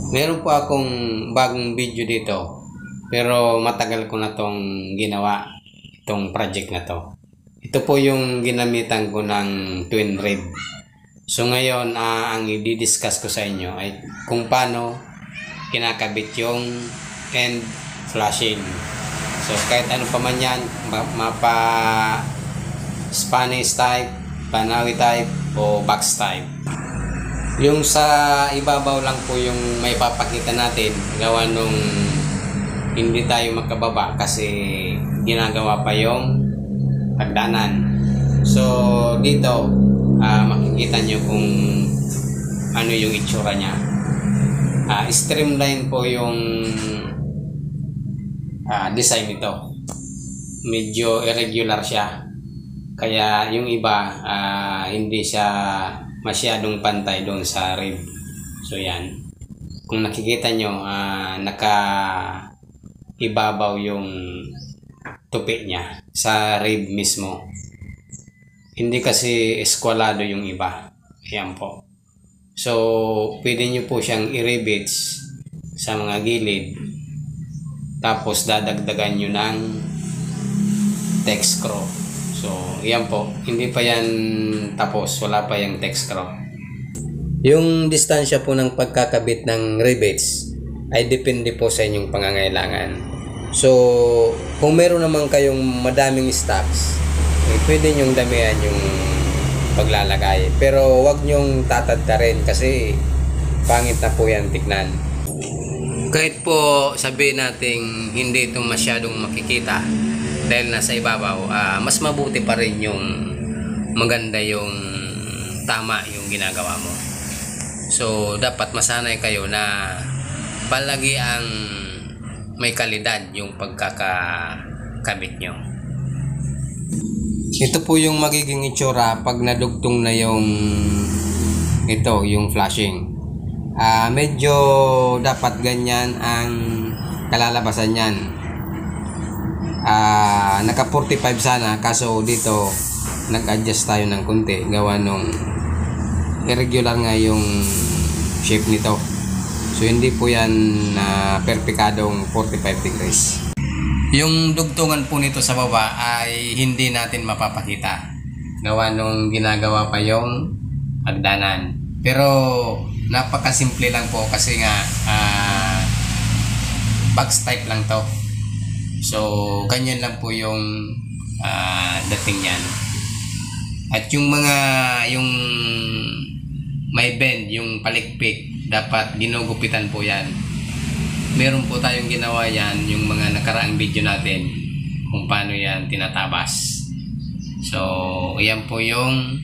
Meron po akong bagong video dito, pero matagal ko na tong ginawa, itong project na to. Ito po yung ginamitan ko ng twin rib. So ngayon, ang i-discuss ko sa inyo ay kung paano kinakabit yung end flashing. So kahit ano pa man yan, mapa Spanish type, Banawi type, o box type. Yung sa ibabaw lang po yung may papakita natin, gawa nung hindi tayo makababa kasi ginagawa pa yung hagdanan. So dito makikita nyo kung ano yung itsura nya. Streamline po yung design nito. Medyo irregular siya, kaya yung iba hindi siya masyadong pantay doon sa rib. So yan, kung nakikita nyo, naka ibabaw yung tupi niya sa rib mismo, hindi kasi eskwalado yung iba. Ayan po. So pwede nyo po siyang i-rivets sa mga gilid, tapos dadagdagan nyo ng text screw. So yan po, hindi pa yan tapos, wala pa yung text screw. Yung distansya po ng pagkakabit ng rivets ay depende po sa inyong pangangailangan. So kung meron naman kayong madaming stocks, pwede nyong damihan yung paglalagay, pero wag nyong tatadtarin kasi pangit na po yan tignan. Kahit po sabihin natin hindi ito masyadong makikita dahil nasa ibabaw, mas mabuti pa rin yung maganda, yung tama yung ginagawa mo. So dapat masanay kayo na palagi ang may kalidad yung pagkakabit nyo. Ito po yung magiging itsura pag nadugtong na yung flashing. Medyo dapat ganyan ang kalalabasan yan. Naka 45 sana, kaso dito nag-adjust tayo ng konti gawa nung irregular nga yung shape nito. So hindi po yan perfectadong 45 degrees. Yung dugtungan po nito sa baba ay hindi natin mapapakita gawa nung ginagawa pa yung hagdanan. Pero napakasimple lang po kasi nga box type lang to. So ganyan lang po yung dating yan. At yung may bend, yung palikpik, dapat ginugupitan po yan. Meron po tayong ginawa yan, yung mga nakaraang video natin kung paano yan tinatabas. So yan po yung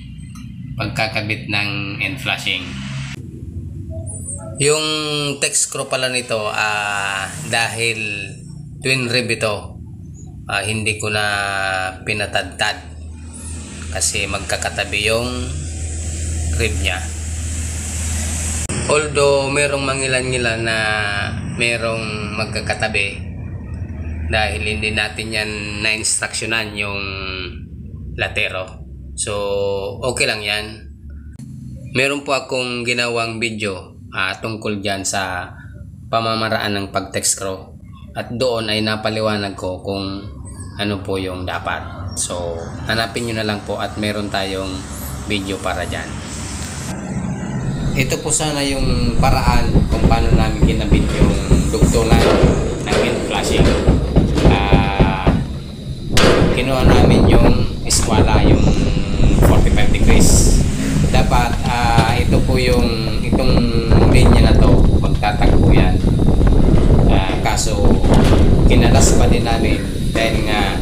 pagkakabit ng end flashing. Yung text screw pala nito, dahil twin rib ito, hindi ko na pinatadtad kasi magkakatabi yung rib nya. Although merong mangilan-ngilan na merong magkakatabi dahil hindi natin yan na-instructionan yung latero. So okay lang yan. Meron po akong ginawang video tungkol dyan sa pamamaraan ng pag-text screw, at doon ay napaliwanag ko kung ano po yung dapat. So hanapin nyo na lang po at meron tayong video para dyan. Ito po sana yung paraan kung paano namin kinabit yung dugtungan ng end flashing. Kinuha namin yung eskwala, yung 45 degrees. Dapat ito po itong linya na to, magtatagpo yan. Kaso kinalas pa din namin dahil nga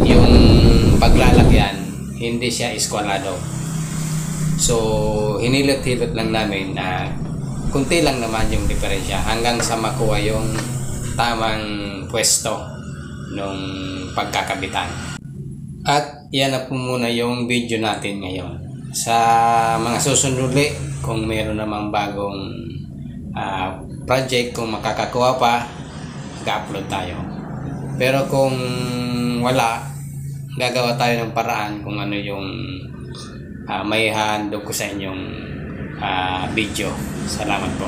yung paglalagyan hindi siya eskwalado. So hinilot-hilot lang namin na kunti lang naman yung diferensya hanggang sa makuha yung tamang pwesto nung pagkakabitan. At yan na po muna yung video natin ngayon. Sa mga susunod ulit, kung meron namang bagong project, kung makakakuha pa, mag-upload tayo. Pero kung wala, gagawa tayo ng paraan kung ano yung may handog ko sa inyong video. Salamat po.